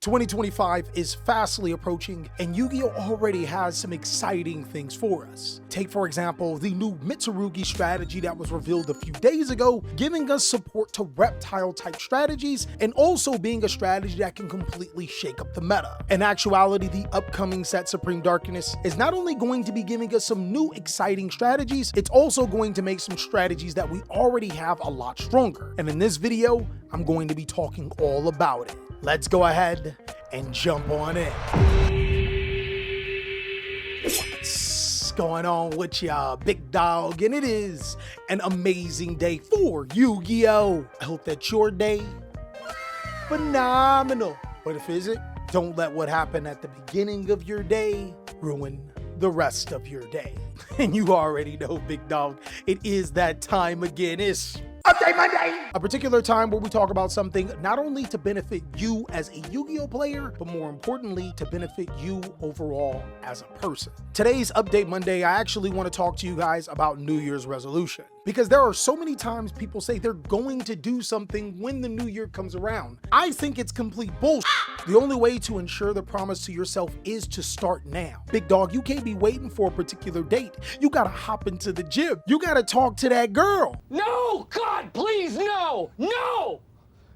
2025 is fastly approaching, and Yu-Gi-Oh! Already has some exciting things for us. Take, for example, the new Mitsurugi strategy that was revealed a few days ago, giving us support to reptile-type strategies, and also being a strategy that can completely shake up the meta. In actuality, the upcoming set Supreme Darkness is not only going to be giving us some new exciting strategies, it's also going to make some strategies that we already have a lot stronger. And in this video, I'm going to be talking all about it. Let's go ahead and jump on in. What's going on with ya, big dog? And it is an amazing day for Yu-Gi-Oh! I hope that your day phenomenal. But if it isn't, don't let what happened at the beginning of your day ruin the rest of your day. And you already know, big dog, it is that time again. It's Update Monday! A particular time where we talk about something not only to benefit you as a Yu-Gi-Oh player, but more importantly, to benefit you overall as a person. Today's Update Monday, I actually want to talk to you guys about New Year's resolution. Because there are so many times people say they're going to do something when the new year comes around. I think it's complete bullshit. The only way to ensure the promise to yourself is to start now. Big dog, you can't be waiting for a particular date. You gotta hop into the gym. You gotta talk to that girl. No, God, please, no, no,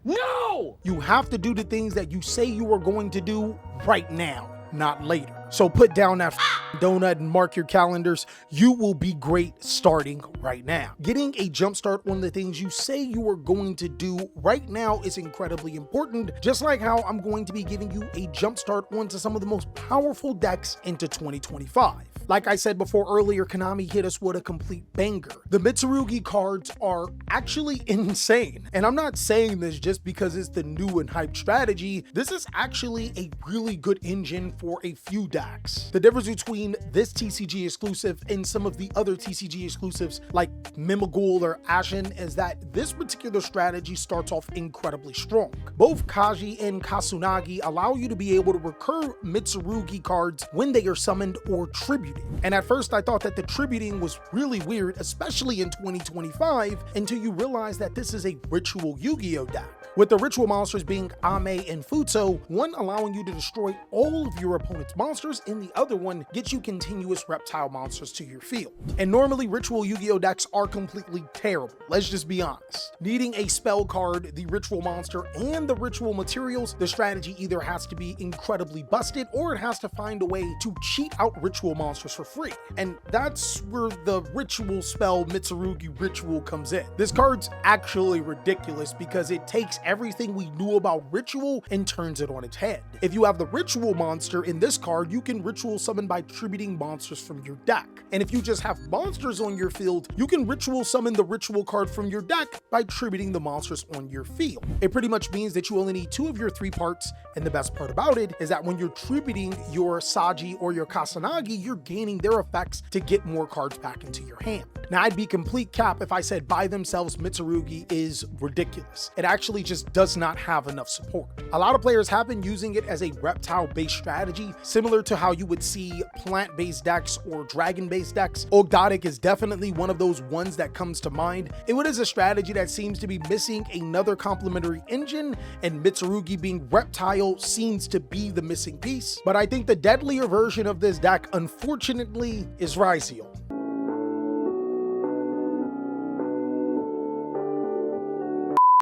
no. You have to do the things that you say you are going to do right now, not later. So put down that donut and mark your calendars. You will be great starting right now. Getting a jump start on the things you say you are going to do right now is incredibly important, just like how I'm going to be giving you a jump start onto some of the most powerful decks into 2025. Like I said before earlier, Konami hit us with a complete banger. The Mitsurugi cards are actually insane. And I'm not saying this just because it's the new and hyped strategy. This is actually a really good engine for a few decks. The difference between this TCG exclusive and some of the other TCG exclusives like Mimagul or Ashen is that this particular strategy starts off incredibly strong. Both Kaji and Kasunagi allow you to be able to recur Mitsurugi cards when they are summoned or tributed. And at first I thought that the tributing was really weird, especially in 2025, until you realize that this is a ritual Yu-Gi-Oh deck. With the ritual monsters being Ame and Futso, one allowing you to destroy all of your opponent's monsters and the other one gets you continuous reptile monsters to your field. And normally ritual Yu-Gi-Oh decks are completely terrible, let's just be honest. Needing a spell card, the ritual monster, and the ritual materials, the strategy either has to be incredibly busted or it has to find a way to cheat out ritual monsters for free. And that's where the ritual spell Mitsurugi ritual comes in. This card's actually ridiculous because it takes everything we knew about ritual and turns it on its head. If you have the ritual monster in this card, you can ritual summon by tributing monsters from your deck. And if you just have monsters on your field, you can ritual summon the ritual card from your deck by tributing the monsters on your field. It pretty much means that you only need 2 of your 3 parts, and the best part about it is that when you're tributing your Saji or your Kasanagi, you're gaining their effects to get more cards back into your hand. Now, I'd be complete cap if I said by themselves Mitsurugi is ridiculous. It actually just does not have enough support. A lot of players have been using it as a reptile-based strategy, similar to how you would see plant-based decks or dragon-based decks. Ogdotic is definitely one of those ones that comes to mind. It is a strategy that seems to be missing another complementary engine, and Mitsurugi being reptile seems to be the missing piece. But I think the deadlier version of this deck, unfortunately, is Ryziel.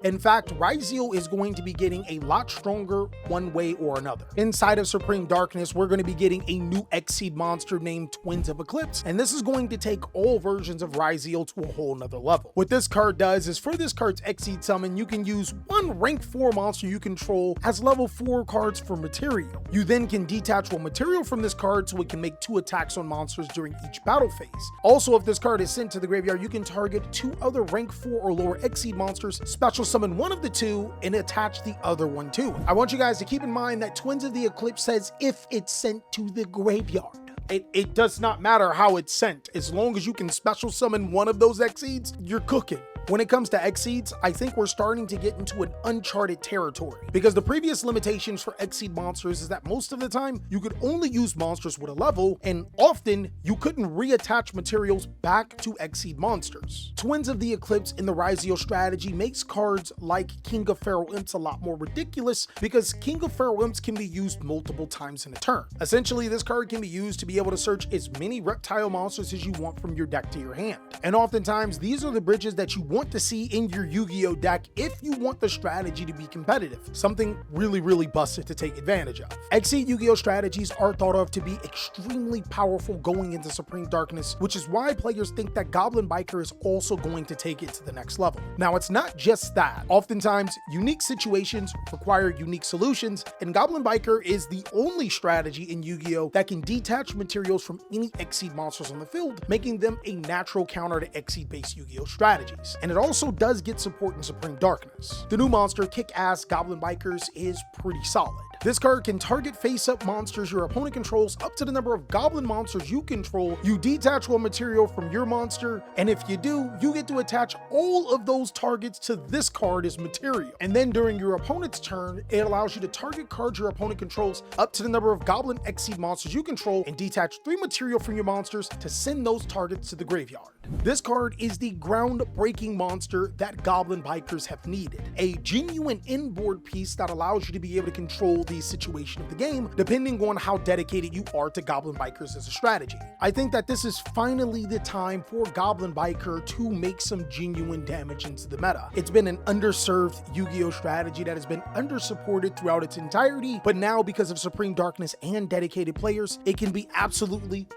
In fact, Ryziel is going to be getting a lot stronger one way or another. Inside of Supreme Darkness, we're going to be getting a new X-Seed monster named Twins of Eclipse, and this is going to take all versions of Ryziel to a whole nother level. What this card does is for this card's X-Seed summon, you can use one rank 4 monster you control as level 4 cards for material. You then can detach one material from this card so it can make 2 attacks on monsters during each battle phase. Also, if this card is sent to the graveyard, you can target 2 other rank 4 or lower X-Seed monsters, special summon one of the 2 and attach the other one to it. I want you guys to keep in mind that Twins of the Eclipse says if it's sent to the graveyard. It does not matter how it's sent. As long as you can special summon one of those X-Seeds, you're cooking. When it comes to Exceeds, I think we're starting to get into an uncharted territory, because the previous limitations for Exceed monsters is that most of the time you could only use monsters with a level, and often you couldn't reattach materials back to Exceed monsters. Twins of the Eclipse in the Yugioh strategy makes cards like King of Feral Imps a lot more ridiculous, because King of Feral Imps can be used multiple times in a turn. Essentially, this card can be used to be able to search as many reptile monsters as you want from your deck to your hand. And oftentimes, these are the bridges that you want to see in your Yu-Gi-Oh deck if you want the strategy to be competitive, something really busted to take advantage of. Exceed Yu-Gi-Oh strategies are thought of to be extremely powerful going into Supreme Darkness, which is why players think that Goblin Biker is also going to take it to the next level. Now, it's not just that. Oftentimes, unique situations require unique solutions, and Goblin Biker is the only strategy in Yu-Gi-Oh that can detach materials from any Exceed monsters on the field, making them a natural counter to Exceed-based Yu-Gi-Oh strategies. And it also does get support in Supreme Darkness. The new monster, Kick-Ass Goblin Bikers, is pretty solid. This card can target face-up monsters your opponent controls up to the number of goblin monsters you control. You detach one material from your monster, and if you do, you get to attach all of those targets to this card as material. And then during your opponent's turn, it allows you to target cards your opponent controls up to the number of goblin Exceed monsters you control and detach 3 material from your monsters to send those targets to the graveyard. This card is the groundbreaking monster that Goblin Bikers have needed. A genuine inboard piece that allows you to be able to control the situation of the game, depending on how dedicated you are to Goblin Bikers as a strategy. I think that this is finally the time for Goblin Biker to make some genuine damage into the meta. It's been an underserved Yu-Gi-Oh strategy that has been undersupported throughout its entirety, but now because of Supreme Darkness and dedicated players, it can be absolutely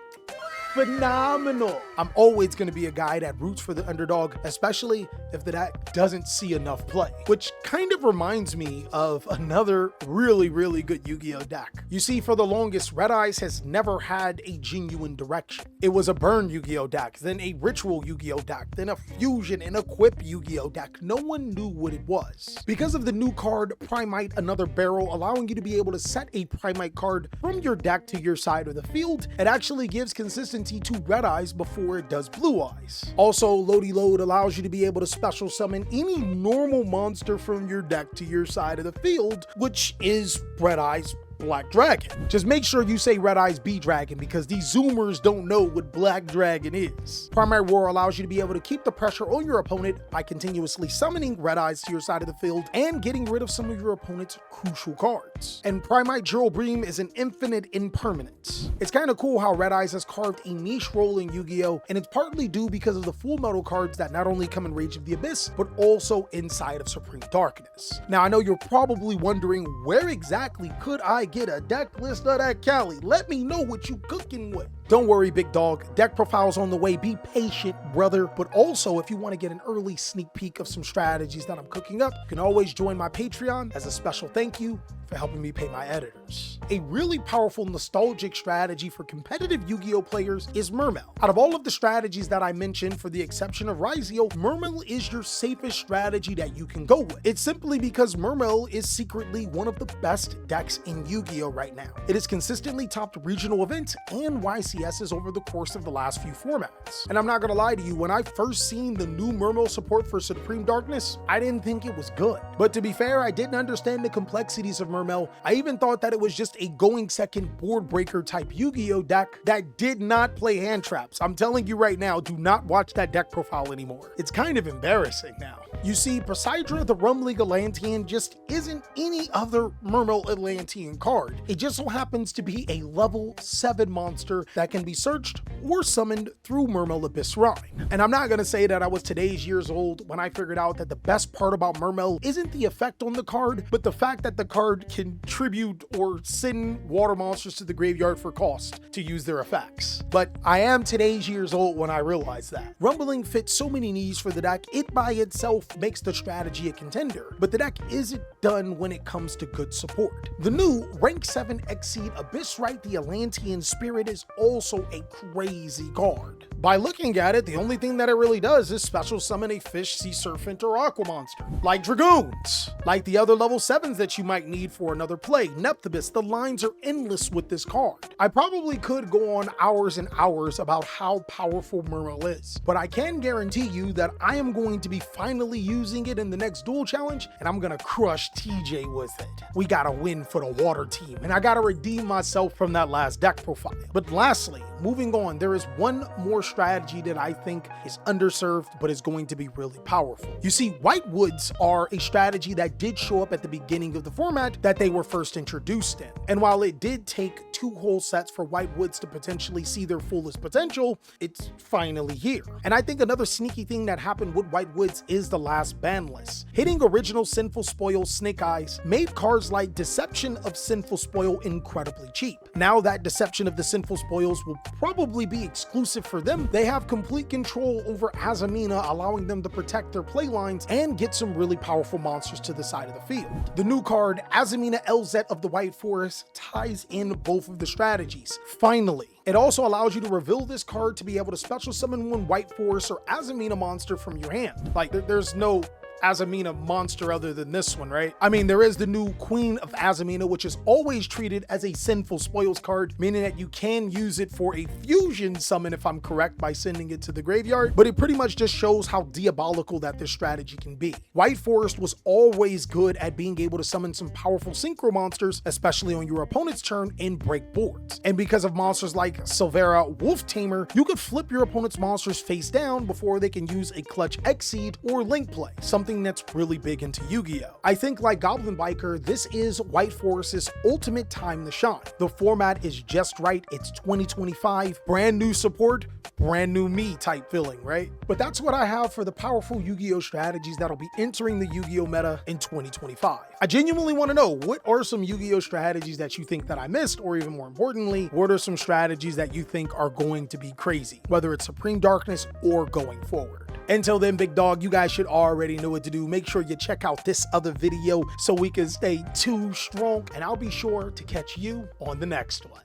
phenomenal. I'm always going to be a guy that roots for the underdog, especially if the deck doesn't see enough play, which kind of reminds me of another really good Yu-Gi-Oh deck. You see, for the longest, Red Eyes has never had a genuine direction. It was a burn Yu-Gi-Oh deck, then a ritual Yu-Gi-Oh deck, then a fusion and equip Yu-Gi-Oh deck. No one knew what it was. Because of the new card, Primite Another Barrel, allowing you to be able to set a Primite card from your deck to your side of the field, it actually gives consistency to Red Eyes before it does Blue Eyes. Also, Loady Load allows you to be able to special summon any normal monster from your deck to your side of the field, which is Red Eyes Black Dragon. Just make sure you say Red Eyes B Dragon, because these Zoomers don't know what Black Dragon is. Primary Roar allows you to be able to keep the pressure on your opponent by continuously summoning Red Eyes to your side of the field and getting rid of some of your opponent's crucial cards. And Primite Gerald Bream is an infinite impermanence. It's kind of cool how Red Eyes has carved a niche role in Yu-Gi-Oh, and it's partly due because of the Full Metal cards that not only come in Rage of the Abyss, but also inside of Supreme Darkness. Now, I know you're probably wondering, where exactly could I get a deck list of that Cali? Let me know what you cooking with. Don't worry, big dog. Deck profiles on the way. Be patient, brother. But also, if you want to get an early sneak peek of some strategies that I'm cooking up, you can always join my Patreon as a special thank you for helping me pay my editors. A really powerful nostalgic strategy for competitive Yu-Gi-Oh players is Mermal. Out of all of the strategies that I mentioned, for the exception of Yugioh, Mermal is your safest strategy that you can go with. It's simply because Mermal is secretly one of the best decks in Yu-Gi-Oh right now. It has consistently topped regional events and YCSs over the course of the last few formats. And I'm not gonna lie to you, when I first seen the new Mermal support for Supreme Darkness, I didn't think it was good. But to be fair, I didn't understand the complexities of Mermal. I even thought that it was just a going second board breaker type Yu-Gi-Oh deck that did not play hand traps. I'm telling you right now, do not watch that deck profile anymore. It's kind of embarrassing now. You see, Poseidra the Rumbling Atlantean just isn't any other Mermal Atlantean card. It just so happens to be a level 7 monster that can be searched or summoned through Mermal Abyss Rhine. And I'm not gonna say that I was today's years old when I figured out that the best part about Mermal isn't the effect on the card, but the fact that the card can tribute or send water monsters to the graveyard for cost to use their effects. But I am today's years old when I realized that. Rumbling fits so many needs for the deck, it by itself makes the strategy a contender, but the deck isn't done when it comes to good support. The new rank 7 Exceed Abyssrite the Atlantean Spirit is also a crazy card. By looking at it, the only thing that it really does is special summon a fish, sea serpent, or aqua monster, like Dragoons, like the other level 7s that you might need for another play, Neptibus. The lines are endless with this card. I probably could go on hours and hours about how powerful Mermal is, but I can guarantee you that I am going to be finally using it in the next duel challenge, and I'm gonna crush TJ with it. We gotta win for the water team, and I gotta redeem myself from that last deck profile. But lastly, moving on, there is one more strategy that I think is underserved but is going to be really powerful. You see, White Woods are a strategy that did show up at the beginning of the format that they were first introduced in. And while it did take 2 whole sets for White Woods to potentially see their fullest potential, it's finally here. And I think another sneaky thing that happened with White Woods is the last ban list. Hitting original Sinful Spoil Snake Eyes made cards like Deception of Sinful Spoil incredibly cheap. Now that Deception of the Sinful Spoils will probably be exclusive for them, they have complete control over Azamina, allowing them to protect their play lines and get some really powerful monsters to the side of the field. The new card, Azamina LZ of the White Forest, ties in both of the strategies. Finally, it also allows you to reveal this card to be able to special summon one White Forest or Azamina monster from your hand. Like, there's no Azamina monster other than this one, right? I mean, there is the new Queen of Azamina, which is always treated as a Sinful Spoils card, meaning that you can use it for a fusion summon, if I'm correct, by sending it to the graveyard, but it pretty much just shows how diabolical that this strategy can be. White Forest was always good at being able to summon some powerful synchro monsters, especially on your opponent's turn, and break boards. And because of monsters like Silvera Wolf Tamer, you could flip your opponent's monsters face down before they can use a clutch Exceed or Link Play, something that's really big into Yu-Gi-Oh! I think, like Goblin Biker, this is White Forest's ultimate time to shine. The format is just right, it's 2025, brand new support, brand new me type feeling, right? But that's what I have for the powerful Yu-Gi-Oh! Strategies that'll be entering the Yu-Gi-Oh! Meta in 2025. I genuinely want to know, what are some Yu-Gi-Oh! Strategies that you think that I missed, or even more importantly, what are some strategies that you think are going to be crazy, whether it's Supreme Darkness or going forward? Until then, big dog, you guys should already know what to do. Make sure you check out this other video so we can stay too strong, and I'll be sure to catch you on the next one.